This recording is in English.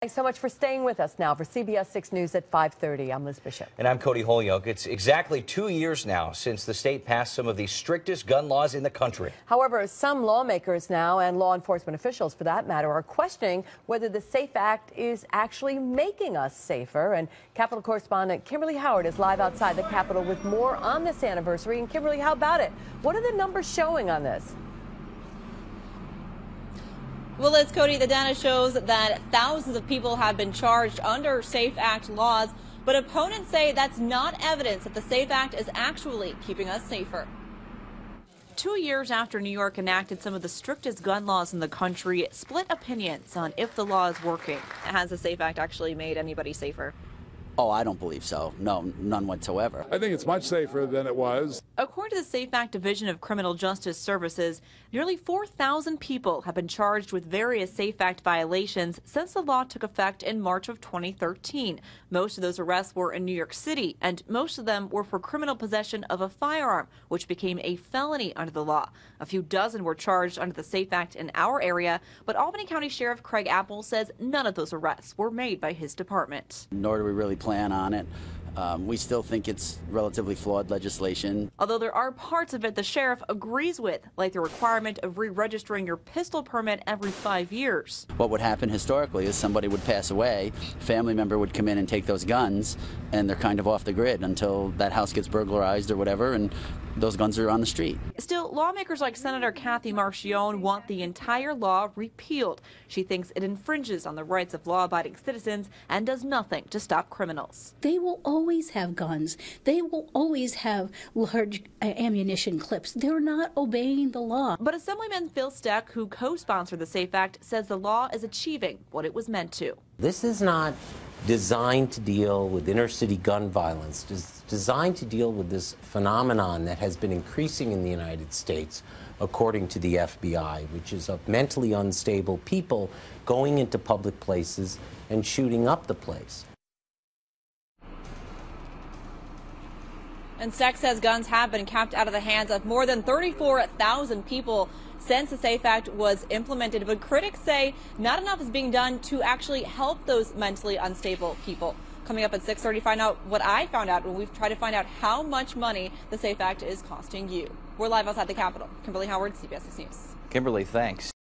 Thanks so much for staying with us now for CBS 6 News at 5:30. I'm Liz Bishop. And I'm Cody Holyoke. It's exactly 2 years now since the state passed some of the strictest gun laws in the country. However, some lawmakers now, and law enforcement officials for that matter, are questioning whether the SAFE Act is actually making us safer. And Capitol correspondent Kimberly Howard is live outside the Capitol with more on this anniversary. And Kimberly, how about it? What are the numbers showing on this? Well, Liz, Cody, the data shows that thousands of people have been charged under SAFE Act laws, but opponents say that's not evidence that the SAFE Act is actually keeping us safer. 2 years after New York enacted some of the strictest gun laws in the country, split opinions on if the law is working. Has the SAFE Act actually made anybody safer? Oh, I don't believe so. No, none whatsoever. I think it's much safer than it was. According to the SAFE Act Division of Criminal Justice Services, nearly 4,000 people have been charged with various SAFE Act violations since the law took effect in March of 2013. Most of those arrests were in New York City, and most of them were for criminal possession of a firearm, which became a felony under the law. A few dozen were charged under the SAFE Act in our area, but Albany County Sheriff Craig Apple says none of those arrests were made by his department. Nor do we really plan on it. We still think it's relatively flawed legislation. Although there are parts of it the sheriff agrees with, like the requirement of re-registering your pistol permit every 5 years. What would happen historically is somebody would pass away, a family member would come in and take those guns, and they're kind of off the grid until that house gets burglarized or whatever, and those guns are on the street. Still, lawmakers like Senator Kathy Marchione want the entire law repealed. She thinks it infringes on the rights of law-abiding citizens and does nothing to stop criminals. They will always have guns. They will always have large ammunition clips. They're not obeying the law. But Assemblyman Phil Steck, who co-sponsored the SAFE Act, says the law is achieving what it was meant to. This is not designed to deal with inner-city gun violence. It's designed to deal with this phenomenon that has been increasing in the United States, according to the FBI, which is of mentally unstable people going into public places and shooting up the place. And Steck says guns have been kept out of the hands of more than 34,000 people since the SAFE Act was implemented. But critics say not enough is being done to actually help those mentally unstable people. Coming up at 6:30, find out what I found out when we've tried to find out how much money the SAFE Act is costing you. We're live outside the Capitol. Kimberly Howard, CBS 6 News. Kimberly, thanks.